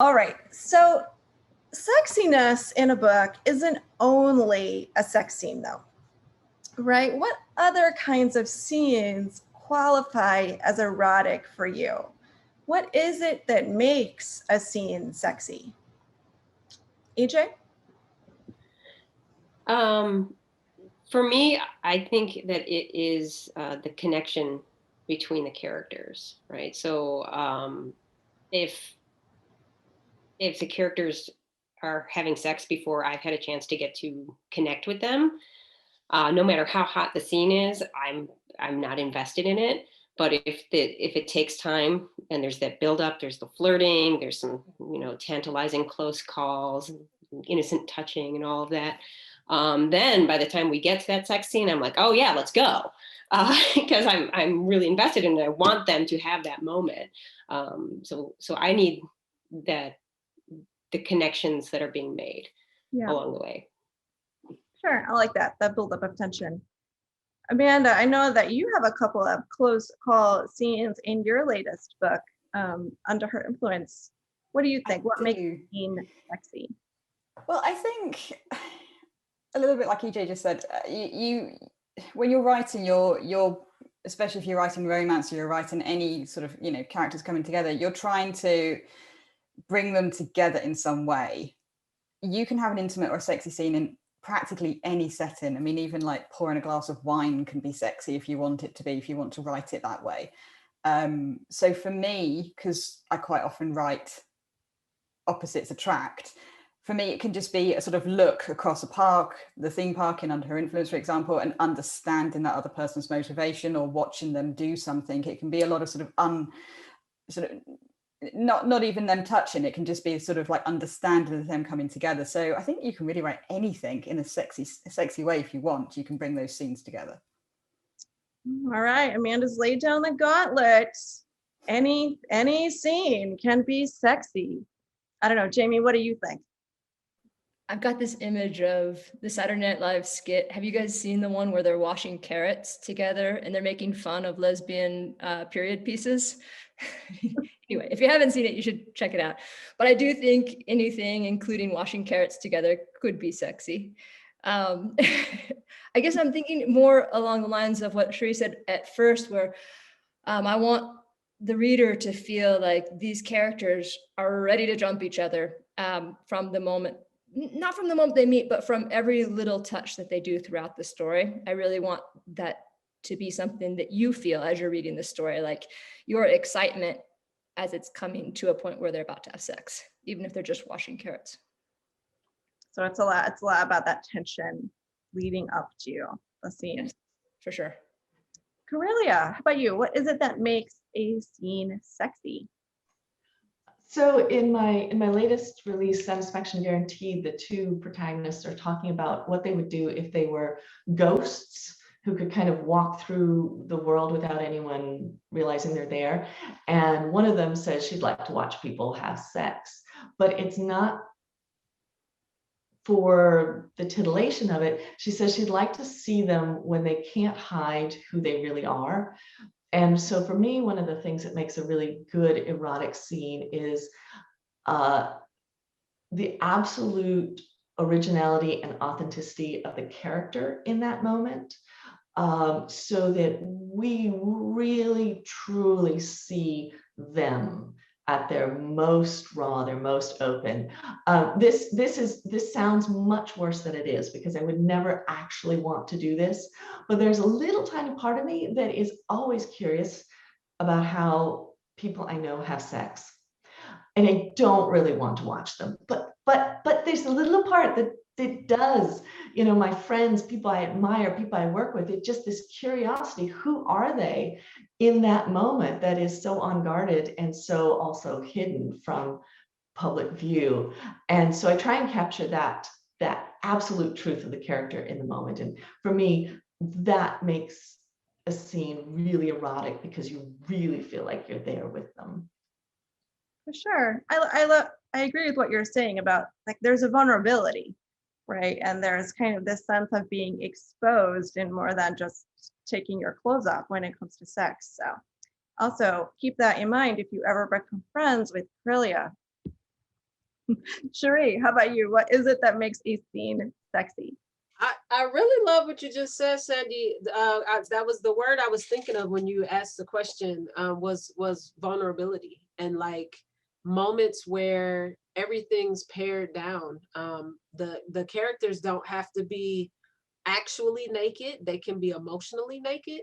All right, so sexiness in a book isn't only a sex scene, though, right? What other kinds of scenes qualify as erotic for you? What is it that makes a scene sexy? EJ? For me, I think that it is the connection between the characters, right? So if the characters are having sex before I've had a chance to get to connect with them, no matter how hot the scene is, I'm not invested in it. But if it takes time and there's that build up, there's the flirting, there's some tantalizing close calls, innocent touching, and all of that. Then by the time we get to that sex scene, I'm like, oh yeah, let's go, because I'm really invested in it. I want them to have that moment. So I need that the connections that are being made along the way. Sure, I like that buildup of tension. Amanda, I know that you have a couple of close call scenes in your latest book, Under Her Influence. What do you think? What makes a scene sexy? Well, I think a little bit like EJ just said, you when you're writing, you're especially if you're writing romance, or you're writing any sort of characters coming together, you're trying to bring them together in some way. You can have an intimate or a sexy scene in practically any setting. I mean, even like pouring a glass of wine can be sexy if you want it to be, if you want to write it that way. So for me, because I quite often write opposites attract, for me it can just be a sort of look across a park, the theme park in Under Her Influence, for example, and understanding that other person's motivation or watching them do something. It can be a lot of sort of not even them touching. It can just be sort of like understanding of them coming together. So I think you can really write anything in a sexy way if you want. You can bring those scenes together. All right, Amanda's laid down the gauntlet. Any scene can be sexy. I don't know, Jamie, what do you think? I've got this image of the Saturday Night Live skit. Have you guys seen the one where they're washing carrots together and they're making fun of lesbian period pieces? Anyway, if you haven't seen it, you should check it out. But I do think anything, including washing carrots together, could be sexy. I guess I'm thinking more along the lines of what Sheree said at first, where I want the reader to feel like these characters are ready to jump each other from the moment, not from the moment they meet, but from every little touch that they do throughout the story. I really want that to be something that you feel as you're reading the story, like your excitement as it's coming to a point where they're about to have sex, even if they're just washing carrots. So it's a lot about that tension leading up to the scene. Yes, for sure. Corelia, how about you? What is it that makes a scene sexy? So in my latest release, Satisfaction Guaranteed, the two protagonists are talking about what they would do if they were ghosts who could kind of walk through the world without anyone realizing they're there. And one of them says she'd like to watch people have sex, but it's not for the titillation of it. She says she'd like to see them when they can't hide who they really are. And so for me, one of the things that makes a really good erotic scene is the absolute originality and authenticity of the character in that moment, so that we really truly see them at their most raw, their most open. This sounds much worse than it is, because I would never actually want to do this, but there's a little tiny part of me that is always curious about how people I know have sex, and I don't really want to watch them, but there's a little part that it does. My friends, people I admire, people I work with, it's just this curiosity. Who are they in that moment that is so unguarded and so also hidden from public view? And so I try and capture that absolute truth of the character in the moment. And for me, that makes a scene really erotic, because you really feel like you're there with them. For sure. I agree with what you're saying about, like, there's a vulnerability, right? And there's kind of this sense of being exposed in more than just taking your clothes off when it comes to sex. So also keep that in mind if you ever become friends with Corelia. Cherie, how about you? What is it that makes a scene sexy? I really love what you just said, Sandy. That was the word I was thinking of when you asked the question, was vulnerability, and like moments where everything's pared down. The characters don't have to be actually naked, they can be emotionally naked.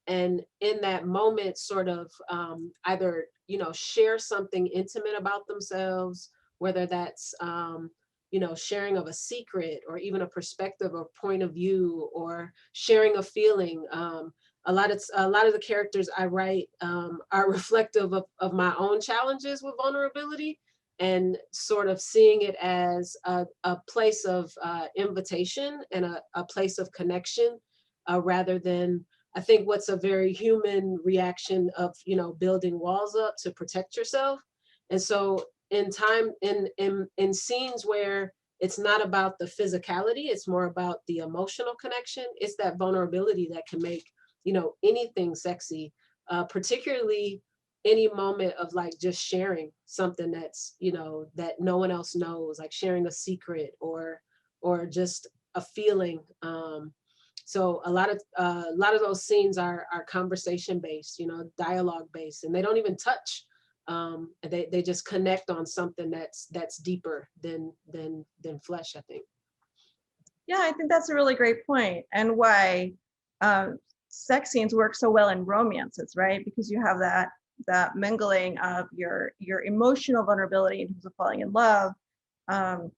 And in that moment, sort of either, share something intimate about themselves, whether that's, sharing of a secret or even a perspective or point of view, or sharing a feeling. A lot of the characters I write are reflective of my own challenges with vulnerability, and sort of seeing it as a place of invitation and a place of connection, rather than, I think, what's a very human reaction of, building walls up to protect yourself. And so in scenes where it's not about the physicality, it's more about the emotional connection, it's that vulnerability that can make, anything sexy, particularly any moment of like just sharing something that's, that no one else knows, like sharing a secret or just a feeling. So a lot of those scenes are conversation based, dialogue based, and they don't even touch. They just connect on something that's deeper than flesh, I think. Yeah, I think that's a really great point, and why sex scenes work so well in romances, right? Because you have that mingling of your emotional vulnerability in terms of falling in love, and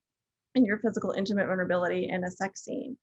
your physical intimate vulnerability in a sex scene.